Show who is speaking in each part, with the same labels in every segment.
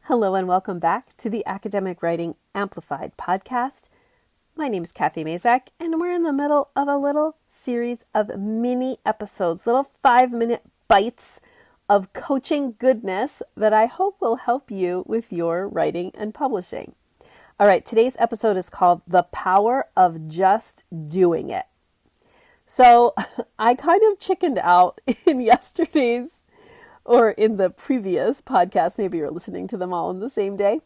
Speaker 1: Hello and welcome back to the Academic Writing Amplified podcast. My name is Kathy Mazak, and we're in the middle of a little series of mini episodes, little 5-minute bites of coaching goodness that I hope will help you with your writing and publishing. All right, today's episode is called The Power of Just Doing It. So I kind of chickened out in yesterday's or in the previous podcast, maybe you're listening to them all in the same day.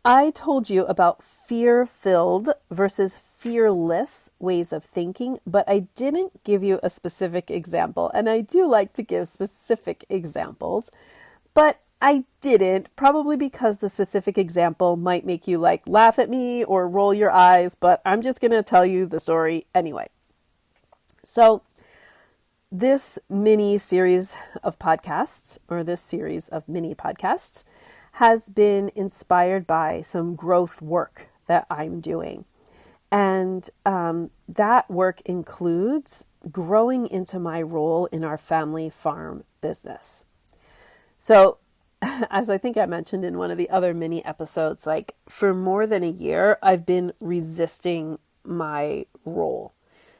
Speaker 1: I told you about fear-filled versus fearless ways of thinking, but I didn't give you a specific example. And I do like to give specific examples, but I didn't, probably because the specific example might make you laugh at me or roll your eyes, but I'm just going to tell you the story anyway. So this mini series of podcasts, or this series of mini podcasts, has been inspired by some growth work that I'm doing. And that work includes growing into my role in our family farm business. So, as I think I mentioned in one of the other mini episodes, for more than a year, I've been resisting my role.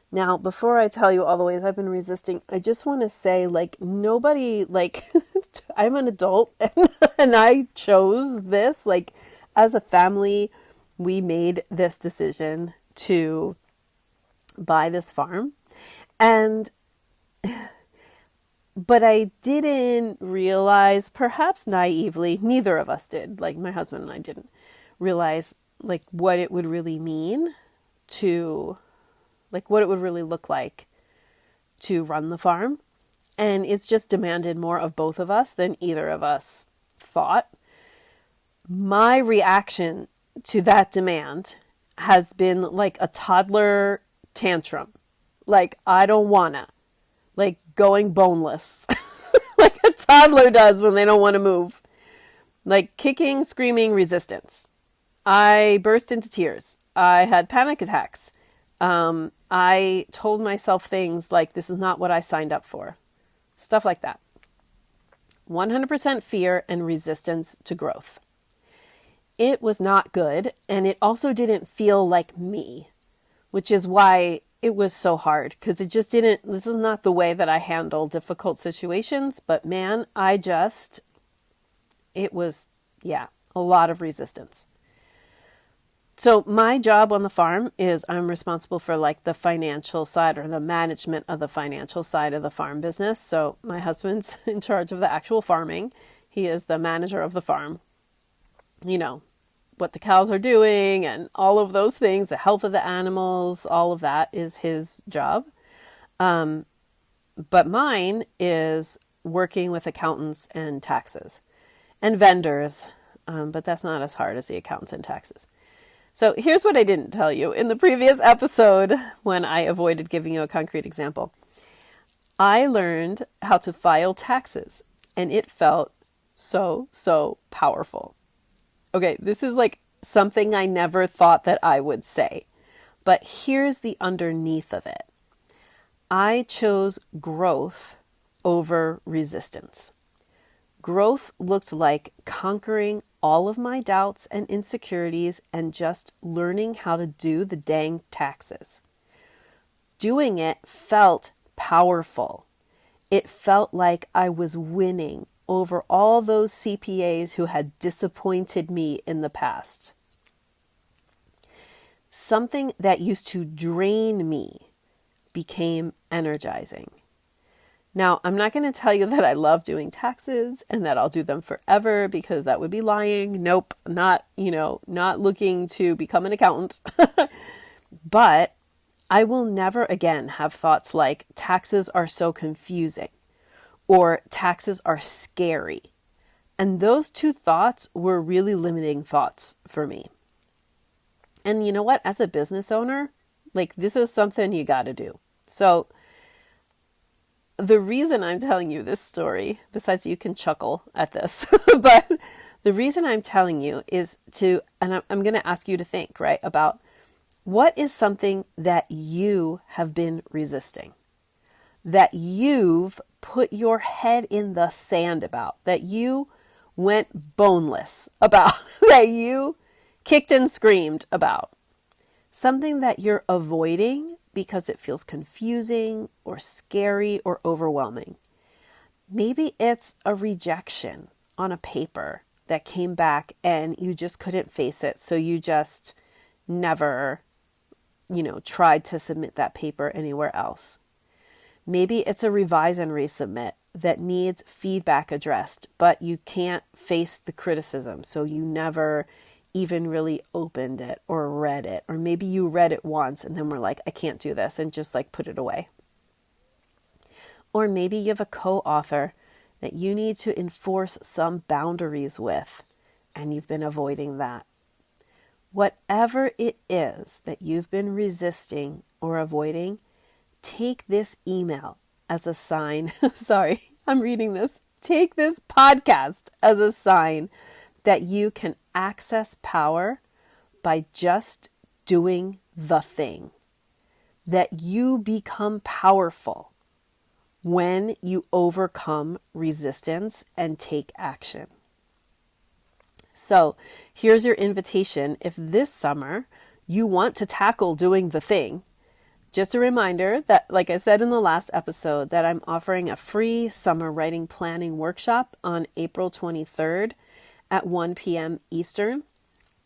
Speaker 1: Now, before I tell you all the ways I've been resisting, I just want to say, nobody, I'm an adult and I chose this. As a family, we made this decision to buy this farm. But I didn't realize, perhaps naively, neither of us did, my husband and I didn't realize, what it would really mean to what it would really look like to run the farm. And it's just demanded more of both of us than either of us thought. My reaction to that demand has been like a toddler tantrum. I don't wanna. Going boneless. Like a toddler does when they don't want to move. Kicking, screaming, resistance. I burst into tears. I had panic attacks. I told myself things like, this is not what I signed up for. Stuff like that. 100% fear and resistance to growth. It was not good, and it also didn't feel like me, which is why it was so hard, because this is not the way that I handle difficult situations, but man, it was a lot of resistance. So my job on the farm is I'm responsible for the financial side or the management of the financial side of the farm business. So my husband's in charge of the actual farming. He is the manager of the farm. What the cows are doing and all of those things, the health of the animals, all of that is his job. But mine is working with accountants and taxes and vendors. But that's not as hard as the accountants and taxes. So here's what I didn't tell you in the previous episode when I avoided giving you a concrete example. I learned how to file taxes, and it felt so powerful. Okay, this is something I never thought that I would say, but here's the underneath of it. I chose growth over resistance. Growth looked like conquering all of my doubts and insecurities and just learning how to do the dang taxes. Doing it felt powerful. It felt like I was winning over all those CPAs who had disappointed me in the past. Something that used to drain me became energizing. Now, I'm not going to tell you that I love doing taxes and that I'll do them forever, because that would be lying. Nope, not looking to become an accountant. But I will never again have thoughts like taxes are so confusing or taxes are scary. And those two thoughts were really limiting thoughts for me. And you know what? As a business owner, this is something you got to do. So the reason I'm telling you this story, besides you can chuckle at this, but the reason I'm telling you is and I'm going to ask you to think, right, about what is something that you have been resisting, that you've put your head in the sand about, that you went boneless about, that you kicked and screamed about. Something that you're avoiding because it feels confusing or scary or overwhelming. Maybe it's a rejection on a paper that came back and you just couldn't face it. So you just never, tried to submit that paper anywhere else. Maybe it's a revise and resubmit that needs feedback addressed, but you can't face the criticism. So you never even really opened it or read it. Or maybe you read it once and then were like, I can't do this, and just like put it away. Or maybe you have a co-author that you need to enforce some boundaries with, and you've been avoiding that. Whatever it is that you've been resisting or avoiding, take this email as a sign. Sorry, I'm reading this. Take this podcast as a sign that you can access power by just doing the thing. That you become powerful when you overcome resistance and take action. So here's your invitation. If this summer you want to tackle doing the thing, just a reminder that, like I said in the last episode, that I'm offering a free summer writing planning workshop on April 23rd at 1 p.m. Eastern.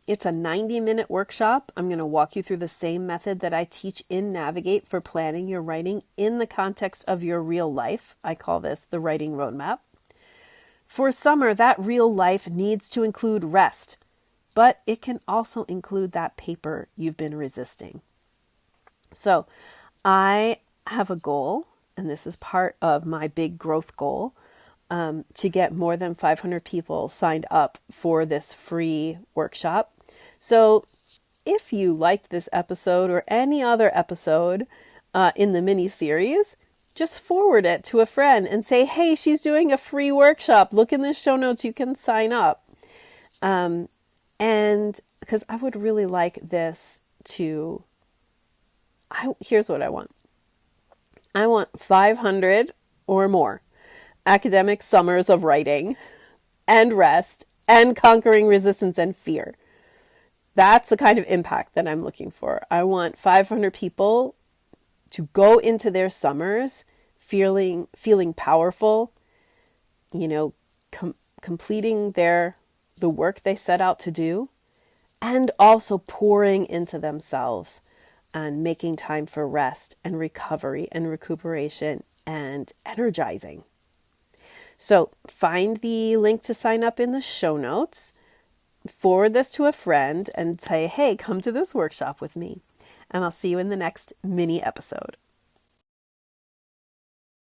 Speaker 1: It's a 90-minute workshop. I'm going to walk you through the same method that I teach in Navigate for planning your writing in the context of your real life. I call this the writing roadmap. For summer, that real life needs to include rest, but it can also include that paper you've been resisting. So I have a goal, and this is part of my big growth goal, to get more than 500 people signed up for this free workshop. So if you liked this episode or any other episode in the mini series, just forward it to a friend and say, hey, she's doing a free workshop. Look in the show notes, you can sign up. And because I would really like this to, here's what I want. I want 500 or more academic summers of writing and rest and conquering resistance and fear. That's the kind of impact that I'm looking for. I want 500 people to go into their summers feeling powerful, completing the work they set out to do, and also pouring into themselves and making time for rest and recovery and recuperation and energizing. So find the link to sign up in the show notes, forward this to a friend and say, hey, come to this workshop with me. And I'll see you in the next mini episode.